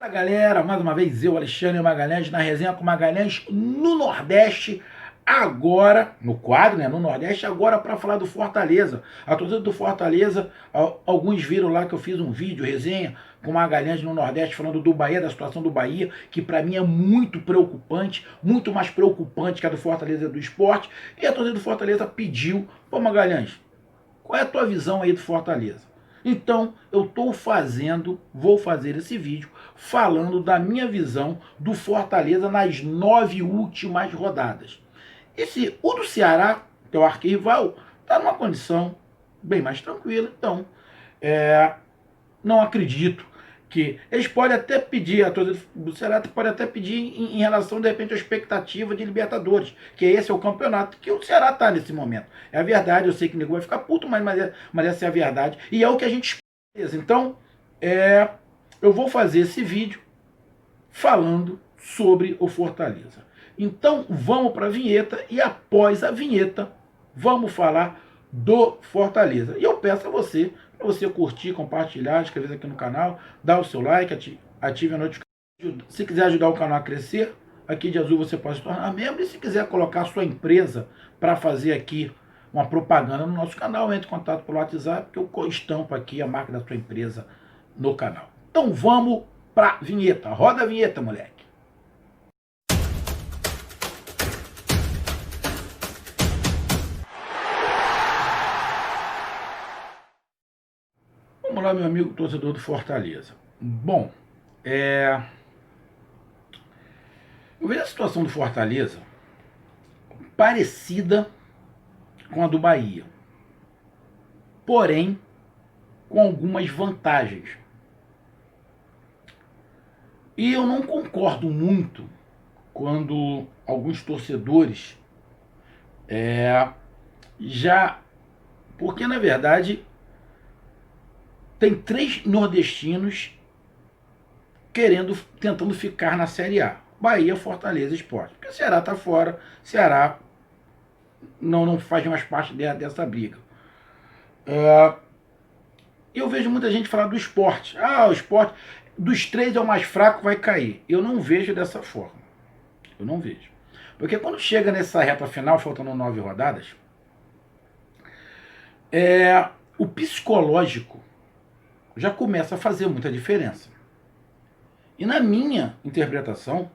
Fala galera, mais uma vez eu, Alexandre Magalhães, na resenha com Magalhães no Nordeste, agora, no quadro, né, no Nordeste, agora para falar do Fortaleza. A torcida do Fortaleza, alguns viram lá que eu fiz um vídeo, resenha, com Magalhães no Nordeste, falando do Bahia, da situação do Bahia, que para mim é muito preocupante, muito mais preocupante que a do Fortaleza e do Sport, e a torcida do Fortaleza pediu, pô Magalhães, qual é a tua visão aí do Fortaleza? Então, vou fazer esse vídeo falando da minha visão do Fortaleza nas 9 últimas rodadas. O do Ceará, que é o arquirrival, está numa condição bem mais tranquila, então não acredito que eles podem até pedir, a torcida do Ceará pode até pedir em relação, de repente, à expectativa de Libertadores, que esse é o campeonato que o Ceará está nesse momento. É a verdade, eu sei que o nego vai ficar puto, mas essa é a verdade, e é o que a gente espera. Então, eu vou fazer esse vídeo falando sobre o Fortaleza. Então, vamos para a vinheta, e após a vinheta, vamos falar do Fortaleza. E eu peço a você, para você curtir, compartilhar, inscrever aqui no canal, dar o seu like, ative a notificação. Se quiser ajudar o canal a crescer, aqui de azul você pode se tornar membro. E se quiser colocar a sua empresa para fazer aqui uma propaganda no nosso canal, entre em contato pelo WhatsApp, que eu estampo aqui a marca da sua empresa no canal. Então vamos para a vinheta. Roda a vinheta, moleque. Vamos lá, meu amigo torcedor do Fortaleza. Bom, eu vejo a situação do Fortaleza parecida com a do Bahia, porém com algumas vantagens. E eu não concordo muito quando alguns torcedores já... Porque, na verdade, tem 3 nordestinos tentando ficar na Série A. Bahia, Fortaleza e Sport. Porque o Ceará está fora, Ceará não faz mais parte dessa briga. Eu vejo muita gente falar do Sport. O Sport, dos 3 é o mais fraco, vai cair. Eu não vejo dessa forma. Eu não vejo. Porque quando chega nessa reta final, faltando 9 rodadas, o psicológico já começa a fazer muita diferença. E na minha interpretação,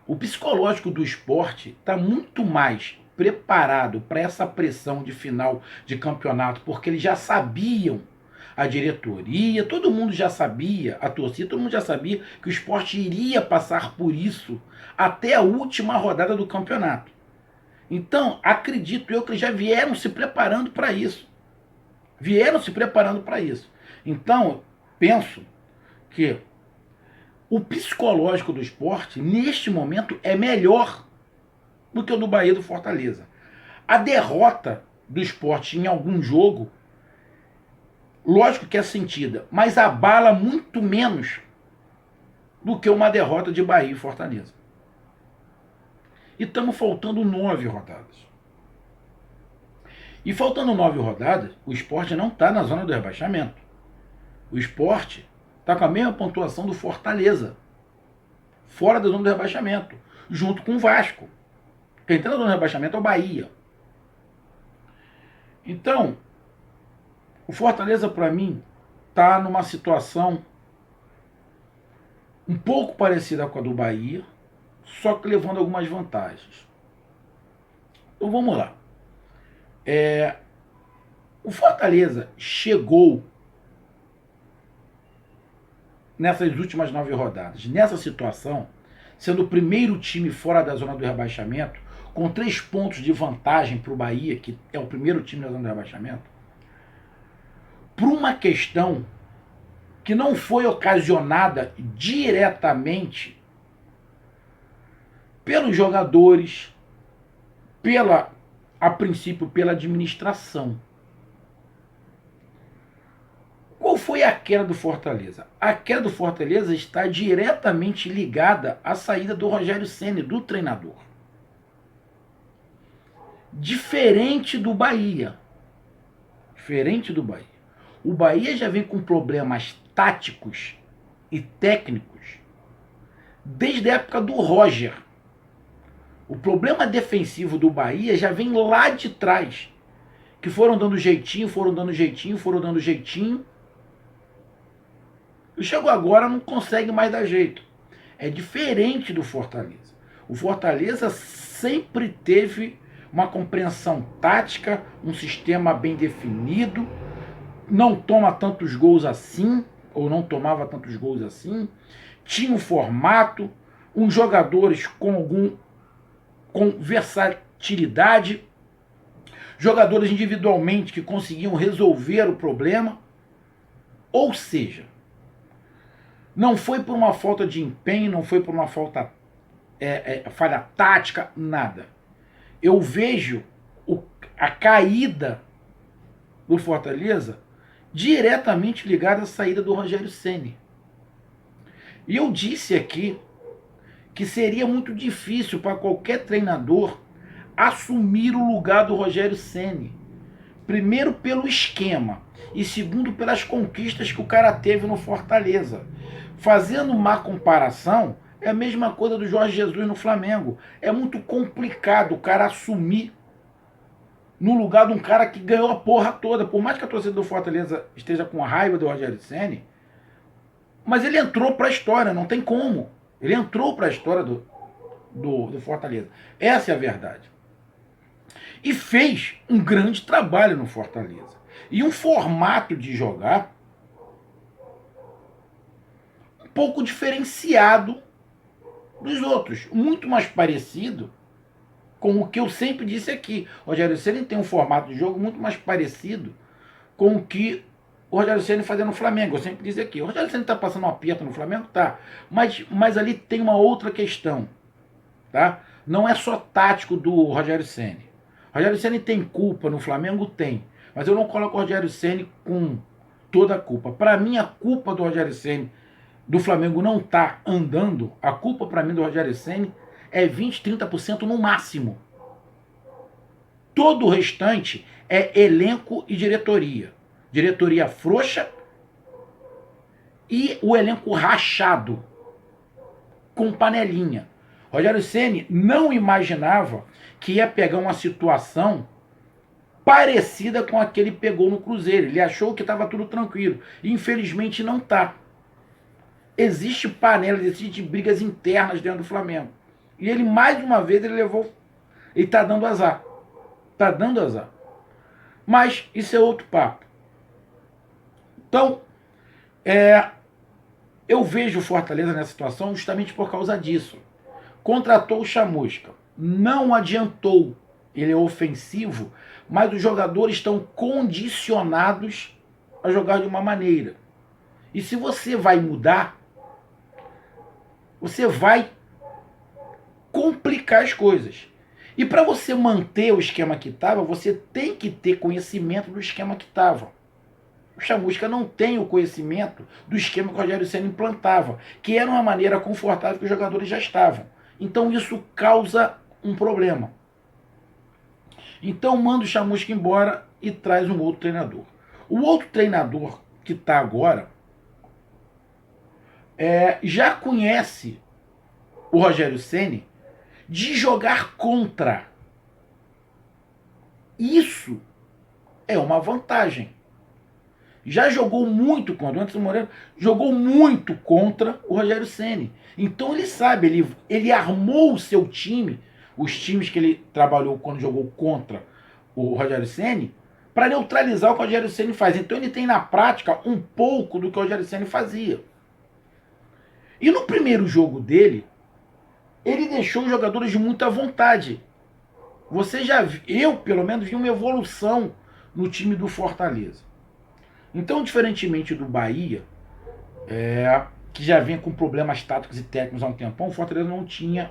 o psicológico do Sport está muito mais preparado para essa pressão de final de campeonato, porque eles já sabiam, a diretoria, todo mundo já sabia, a torcida, todo mundo já sabia que o Sport iria passar por isso até a última rodada do campeonato. Então, acredito eu que eles já vieram se preparando para isso. Então, penso que o psicológico do Sport, neste momento, é melhor do que o do Bahia e do Fortaleza. A derrota do Sport em algum jogo, lógico que é sentida, mas abala muito menos do que uma derrota de Bahia e Fortaleza. E estamos faltando 9 rodadas. E faltando 9 rodadas, o Sport não está na zona do rebaixamento. O Sport está com a mesma pontuação do Fortaleza, fora da zona do rebaixamento, junto com o Vasco. Quem está na zona do rebaixamento é o Bahia. Então, o Fortaleza, para mim, está numa situação um pouco parecida com a do Bahia, só que levando algumas vantagens. Então vamos lá. O Fortaleza chegou nessas últimas 9 rodadas, nessa situação, sendo o primeiro time fora da zona do rebaixamento, com 3 pontos de vantagem para o Bahia, que é o primeiro time da zona do rebaixamento, por uma questão que não foi ocasionada diretamente pelos jogadores, a princípio pela administração. Qual foi a queda do Fortaleza? A queda do Fortaleza está diretamente ligada à saída do Rogério Ceni, do treinador. Diferente do Bahia. O Bahia já vem com problemas táticos e técnicos desde a época do Roger. O problema defensivo do Bahia já vem lá de trás, que foram dando jeitinho, foram dando jeitinho, foram dando jeitinho. E chegou agora, não consegue mais dar jeito. É diferente do Fortaleza. O Fortaleza sempre teve uma compreensão tática, um sistema bem definido, não toma tantos gols assim, ou não tomava tantos gols assim, tinha um formato, uns jogadores com versatilidade, jogadores individualmente que conseguiam resolver o problema. Ou seja, não foi por uma falta de empenho, não foi por uma falha tática, nada. Eu vejo a caída do Fortaleza diretamente ligada à saída do Rogério Ceni. E eu disse aqui que seria muito difícil para qualquer treinador assumir o lugar do Rogério Ceni. Primeiro pelo esquema e segundo pelas conquistas que o cara teve no Fortaleza. Fazendo uma comparação, é a mesma coisa do Jorge Jesus no Flamengo. É muito complicado o cara assumir no lugar de um cara que ganhou a porra toda. Por mais que a torcida do Fortaleza esteja com raiva do Rogério Ceni, mas ele entrou para a história, não tem como. Ele entrou para a história do Fortaleza. Essa é a verdade. E fez um grande trabalho no Fortaleza. E um formato de jogar um pouco diferenciado dos outros. Muito mais parecido com o que eu sempre disse aqui. O Rogério Ceni tem um formato de jogo muito mais parecido com o que o Rogério Ceni fazia no Flamengo. Eu sempre disse aqui. O Rogério Ceni está passando um aperto no Flamengo? Tá. Mas ali tem uma outra questão. Tá? Não é só tático do Rogério Ceni. O Rogério Ceni tem culpa no Flamengo? Tem. Mas eu não coloco o Rogério Ceni com toda a culpa. Para mim, a culpa do Rogério Ceni do Flamengo não tá andando, a culpa para mim do Rogério Ceni é 20, 30% no máximo. Todo o restante é elenco e diretoria. Diretoria frouxa e o elenco rachado, com panelinha. Rogério Ceni não imaginava que ia pegar uma situação parecida com a que ele pegou no Cruzeiro. Ele achou que estava tudo tranquilo. Infelizmente não está. Existe panela, existe brigas internas dentro do Flamengo. E ele, mais uma vez, ele está dando azar. Está dando azar. Mas isso é outro papo. Então, eu vejo o Fortaleza nessa situação justamente por causa disso. Contratou o Chamusca. Não adiantou. Ele é ofensivo, mas os jogadores estão condicionados a jogar de uma maneira. E se você vai mudar, você vai complicar as coisas. E para você manter o esquema que estava, você tem que ter conhecimento do esquema que estava. O Chamusca não tem o conhecimento do esquema que o Rogério Ceni implantava, que era uma maneira confortável que os jogadores já estavam. Então isso causa um problema. Então manda o Chamusca embora e traz um outro treinador. O outro treinador que está agora já conhece o Rogério Ceni de jogar contra. Isso é uma vantagem. Já jogou muito contra, o Anderson Moreira jogou muito contra o Rogério Ceni. Então ele sabe, ele armou o seu time, os times que ele trabalhou quando jogou contra o Rogério Ceni, para neutralizar o que o Rogério Ceni faz. Então ele tem na prática um pouco do que o Rogério Ceni fazia. E no primeiro jogo dele, ele deixou os jogadores de muita vontade. Você já viu, eu pelo menos vi uma evolução no time do Fortaleza. Então, diferentemente do Bahia, que já vinha com problemas táticos e técnicos há um tempão, o Fortaleza não tinha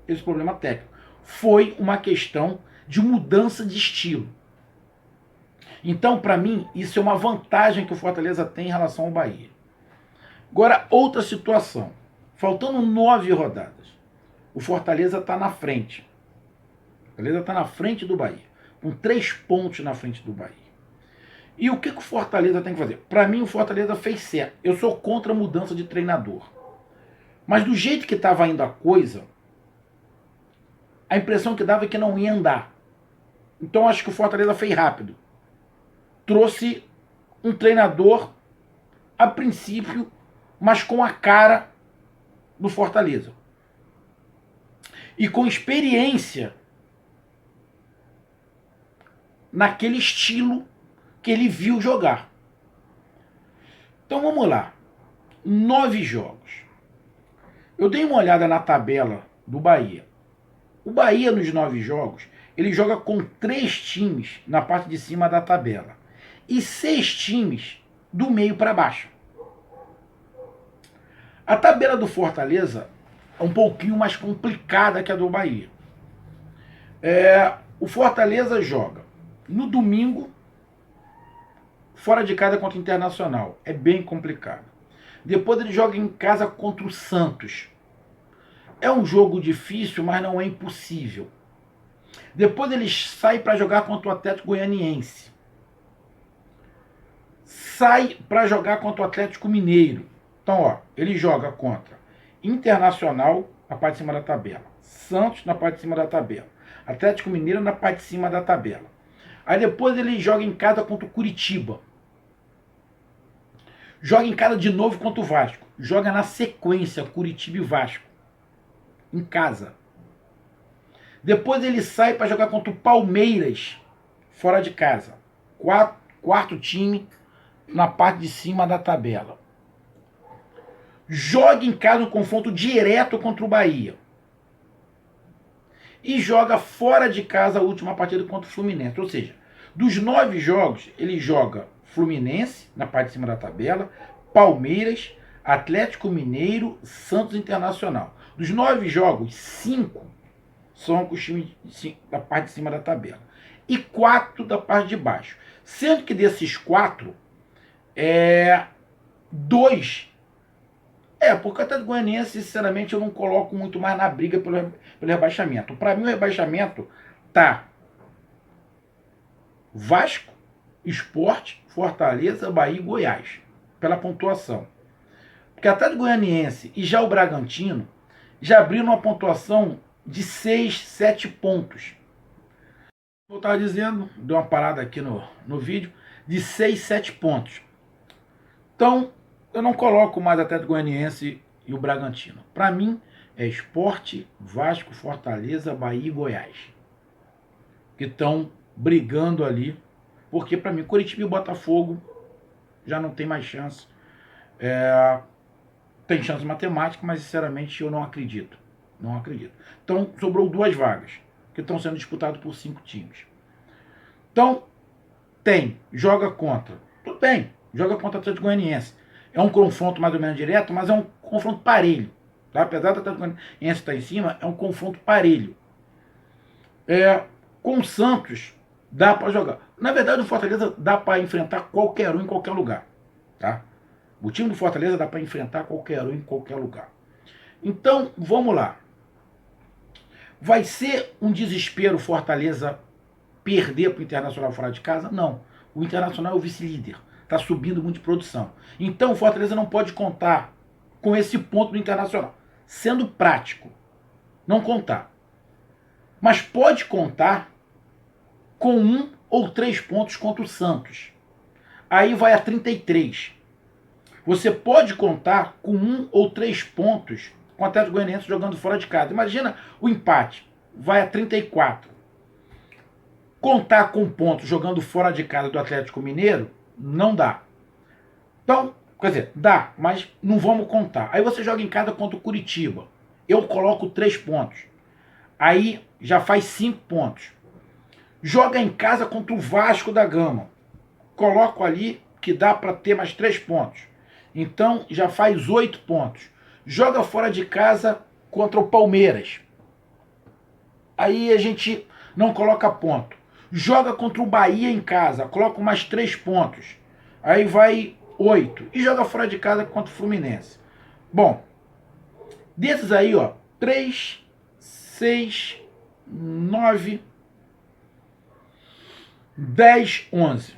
esse problema técnico. Foi uma questão de mudança de estilo. Então, para mim, isso é uma vantagem que o Fortaleza tem em relação ao Bahia. Agora, outra situação. Faltando 9 rodadas, o Fortaleza está na frente. O Fortaleza está na frente do Bahia, com 3 pontos na frente do Bahia. E o que o Fortaleza tem que fazer? Para mim, o Fortaleza fez certo. Eu sou contra a mudança de treinador. Mas do jeito que estava indo a coisa, a impressão que dava é que não ia andar. Então acho que o Fortaleza fez rápido. Trouxe um treinador, a princípio, mas com a cara do Fortaleza. E com experiência naquele estilo que ele viu jogar. Então vamos lá. 9 jogos. Eu dei uma olhada na tabela do Bahia. O Bahia, nos 9 jogos, ele joga com 3 times na parte de cima da tabela. E 6 times do meio para baixo. A tabela do Fortaleza é um pouquinho mais complicada que a do Bahia. O Fortaleza joga no domingo, fora de casa contra o Internacional. É bem complicado. Depois ele joga em casa contra o Santos. É um jogo difícil, mas não é impossível. Depois ele sai para jogar contra o Atlético Goianiense. Sai para jogar contra o Atlético Mineiro. Então, ó, ele joga contra Internacional na parte de cima da tabela, Santos na parte de cima da tabela, Atlético Mineiro na parte de cima da tabela. Aí depois ele joga em casa contra o Curitiba. Joga em casa de novo contra o Vasco. Joga na sequência Curitiba e Vasco. Em casa. Depois ele sai para jogar contra o Palmeiras, fora de casa. Quarto time na parte de cima da tabela. Joga em casa um confronto direto contra o Bahia. E joga fora de casa a última partida contra o Fluminense. Ou seja, dos 9 jogos, ele joga Fluminense, na parte de cima da tabela, Palmeiras, Atlético Mineiro, Santos Internacional. Dos 9 jogos, 5 são com os times da parte de cima da tabela. E 4 da parte de baixo. Sendo que desses 4, 2... porque o Atlético Goianiense, sinceramente, eu não coloco muito mais na briga pelo rebaixamento. Para mim, o rebaixamento tá Vasco, Sport, Fortaleza, Bahia e Goiás, pela pontuação. Porque o Atlético Goianiense e já o Bragantino já abriram uma pontuação de 6, 7 pontos. Eu estava dizendo, deu uma parada aqui no vídeo, de 6, 7 pontos. Então, eu não coloco mais Atlético Goianiense e o Bragantino. Para mim, é Sport, Vasco, Fortaleza, Bahia e Goiás. Que estão brigando ali. Porque, para mim, Coritiba e Botafogo já não tem mais chance. Tem chance matemática, mas, sinceramente, eu não acredito. Não acredito. Então, sobrou 2 vagas, que estão sendo disputadas por 5 times. Então, joga contra. Tudo bem, joga contra o Atlético Goianiense. É um confronto mais ou menos direto, mas é um confronto parelho. Tá? Apesar do Atlético Goianiense estar em cima, é um confronto parelho. Com o Santos, dá para jogar. Na verdade, o Fortaleza dá para enfrentar qualquer um em qualquer lugar. Tá? O time do Fortaleza dá para enfrentar qualquer um em qualquer lugar. Então, vamos lá. Vai ser um desespero o Fortaleza perder para o Internacional fora de casa? Não. O Internacional é o vice-líder. Está subindo muito de produção. Então o Fortaleza não pode contar com esse ponto do Internacional. Sendo prático, não contar. Mas pode contar com 1 ou 3 pontos contra o Santos. Aí vai a 33. Você pode contar com 1 ou 3 pontos com o Atlético Goianiense jogando fora de casa. Imagina o empate. Vai a 34. Contar com pontos jogando fora de casa do Atlético Mineiro, não dá. Então, quer dizer, dá, mas não vamos contar. Aí você joga em casa contra o Curitiba. Eu coloco 3 pontos. Aí já faz 5 pontos. Joga em casa contra o Vasco da Gama. Coloco ali que dá para ter mais 3 pontos. Então já faz 8 pontos. Joga fora de casa contra o Palmeiras. Aí a gente não coloca ponto. Joga contra o Bahia em casa, coloca mais 3 pontos. Aí vai 8. E joga fora de casa contra o Fluminense. Bom, desses aí, ó, 3, 6, 9, 10, 11.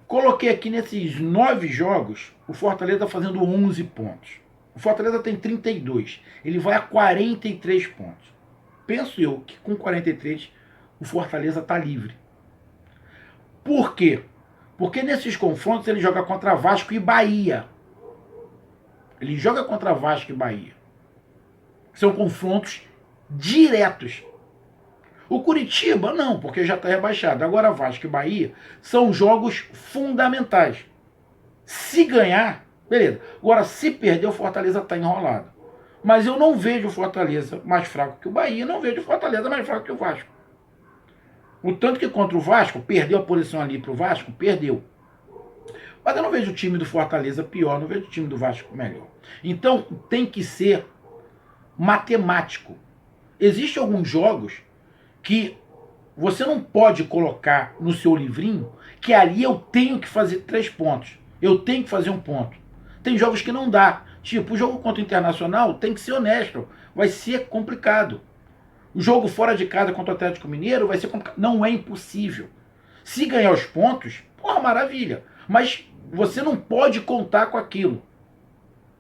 Coloquei aqui nesses 9 jogos, o Fortaleza fazendo 11 pontos. O Fortaleza tem 32. Ele vai a 43 pontos. Penso eu que com 43 o Fortaleza está livre. Por quê? Porque nesses confrontos ele joga contra Vasco e Bahia. Ele joga contra Vasco e Bahia. São confrontos diretos. O Curitiba não, porque já está rebaixado. Agora Vasco e Bahia são jogos fundamentais. Se ganhar, beleza. Agora, se perder, o Fortaleza está enrolado. Mas eu não vejo o Fortaleza mais fraco que o Bahia, não vejo o Fortaleza mais fraco que o Vasco. O tanto que contra o Vasco, perdeu a posição ali para o Vasco, perdeu. Mas eu não vejo o time do Fortaleza pior, não vejo o time do Vasco melhor. Então, tem que ser matemático. Existem alguns jogos que você não pode colocar no seu livrinho que ali eu tenho que fazer 3 pontos. Eu tenho que fazer 1 ponto. Tem jogos que não dá. Tipo, o jogo contra o Internacional tem que ser honesto. Vai ser complicado. O jogo fora de casa contra o Atlético Mineiro vai ser complicado. Não é impossível. Se ganhar os pontos, porra, maravilha. Mas você não pode contar com aquilo.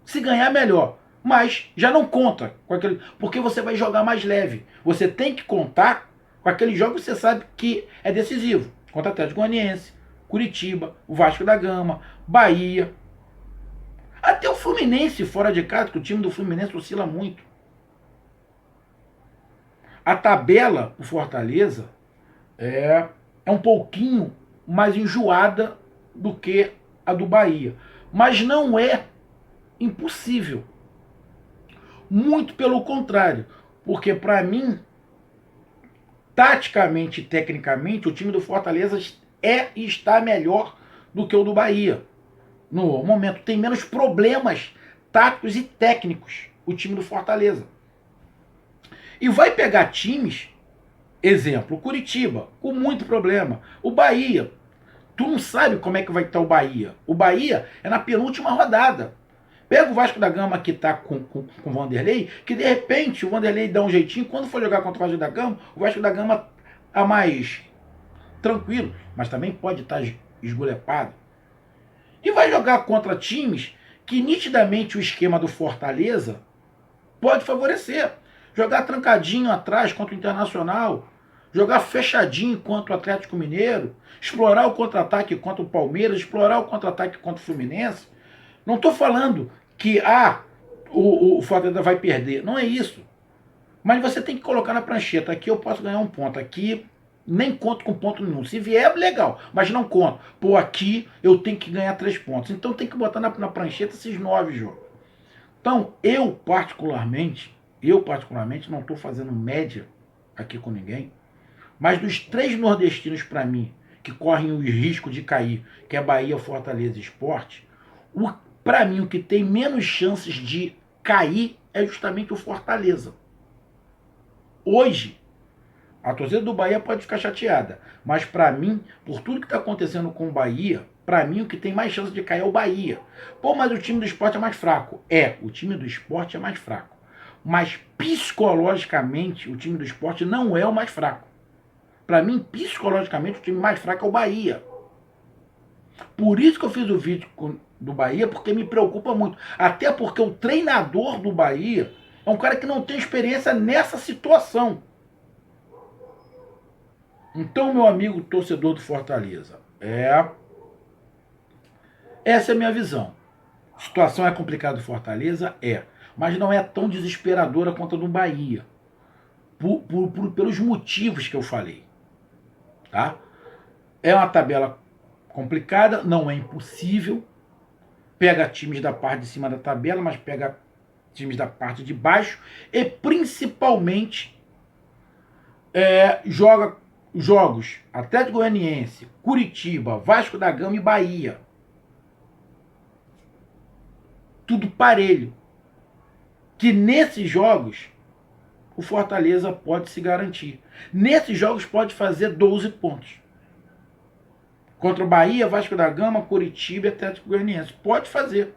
Se ganhar, melhor. Mas já não conta com aquele. Porque você vai jogar mais leve. Você tem que contar com aquele jogo que você sabe que é decisivo. Contra o Atlético Goianiense, Curitiba, o Vasco da Gama, Bahia. Até o Fluminense fora de casa, que o time do Fluminense oscila muito. A tabela, o Fortaleza, é um pouquinho mais enjoada do que a do Bahia. Mas não é impossível. Muito pelo contrário. Porque, para mim, taticamente e tecnicamente, o time do Fortaleza é e está melhor do que o do Bahia. No momento, tem menos problemas táticos e técnicos o time do Fortaleza. E vai pegar times, exemplo, o Curitiba, com muito problema. O Bahia, tu não sabe como é que vai estar o Bahia. O Bahia é na penúltima rodada. Pega o Vasco da Gama que está com o Vanderlei, que de repente o Vanderlei dá um jeitinho, quando for jogar contra o Vasco da Gama está mais tranquilo, mas também pode estar esgolepado. E vai jogar contra times que nitidamente o esquema do Fortaleza pode favorecer. Jogar trancadinho atrás contra o Internacional, jogar fechadinho contra o Atlético Mineiro, explorar o contra-ataque contra o Palmeiras, explorar o contra-ataque contra o Fluminense. Não estou falando que o Fortaleza vai perder. Não é isso. Mas você tem que colocar na prancheta. Aqui eu posso ganhar 1 ponto. Aqui nem conto com ponto nenhum. Se vier, legal. Mas não conto. Pô, aqui eu tenho que ganhar 3 pontos. Então tem que botar na prancheta esses 9 jogos. Então, eu particularmente não estou fazendo média aqui com ninguém. Mas dos 3 nordestinos, para mim, que correm o risco de cair, que é Bahia, Fortaleza e Sport, para mim, o que tem menos chances de cair é justamente o Fortaleza. Hoje, a torcida do Bahia pode ficar chateada, mas para mim, por tudo que está acontecendo com o Bahia, para mim o que tem mais chance de cair é o Bahia. Pô, mas o time do Sport é mais fraco. É, o time do Sport é mais fraco. Mas psicologicamente, o time do Sport não é o mais fraco. Para mim, psicologicamente, o time mais fraco é o Bahia. Por isso que eu fiz o vídeo do Bahia, porque me preocupa muito. Até porque o treinador do Bahia é um cara que não tem experiência nessa situação. Então, meu amigo torcedor do Fortaleza, essa é a minha visão. A situação é complicada do Fortaleza? É. Mas não é tão desesperadora quanto a do Bahia. Pelos motivos que eu falei. Tá? É uma tabela complicada, não é impossível. Pega times da parte de cima da tabela, mas pega times da parte de baixo. E principalmente joga jogos Atlético Goianiense, Curitiba, Vasco da Gama e Bahia. Tudo parelho. Que nesses jogos o Fortaleza pode se garantir. Nesses jogos pode fazer 12 pontos. Contra o Bahia, Vasco da Gama, Curitiba e Atlético Goianiense. Pode fazer.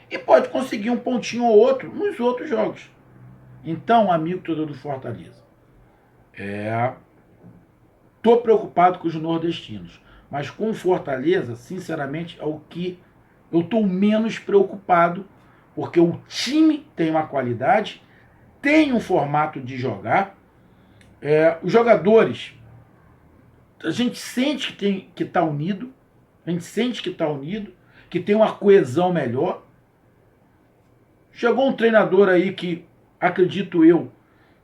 E pode conseguir um pontinho ou outro nos outros jogos. Então, amigo torcedor do Fortaleza, tô preocupado com os nordestinos. Mas com o Fortaleza, sinceramente, é o que eu estou menos preocupado, porque o time tem uma qualidade, tem um formato de jogar, os jogadores, a gente sente que está unido, a gente sente que está unido, que tem uma coesão melhor. Chegou um treinador aí que, acredito eu,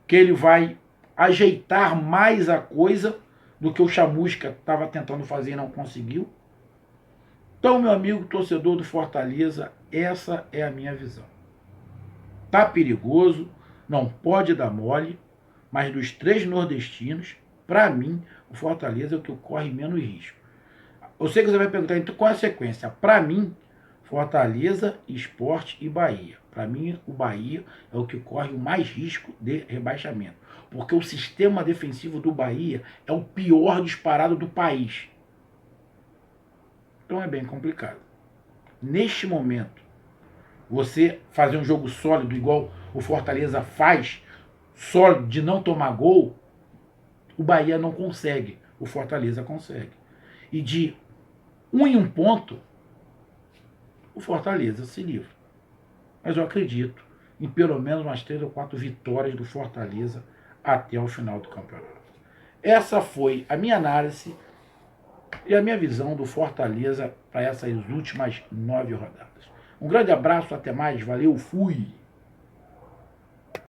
que ele vai ajeitar mais a coisa do que o Chamusca estava tentando fazer e não conseguiu. Então, meu amigo torcedor do Fortaleza, essa é a minha visão. Tá perigoso, não pode dar mole, mas dos 3 nordestinos, para mim, o Fortaleza é o que corre menos risco. Eu sei que você vai perguntar, então qual é a sequência? Para mim, Fortaleza, Sport e Bahia. Para mim, o Bahia é o que corre o mais risco de rebaixamento. Porque o sistema defensivo do Bahia é o pior disparado do país. Então é bem complicado. Neste momento, você fazer um jogo sólido igual o Fortaleza faz, sólido de não tomar gol, o Bahia não consegue. O Fortaleza consegue. E de 1 em 1 ponto, o Fortaleza se livra. Mas eu acredito em pelo menos umas 3 ou 4 vitórias do Fortaleza até o final do campeonato. Essa foi a minha análise e a minha visão do Fortaleza para essas últimas 9 rodadas. Um grande abraço, até mais, valeu, fui!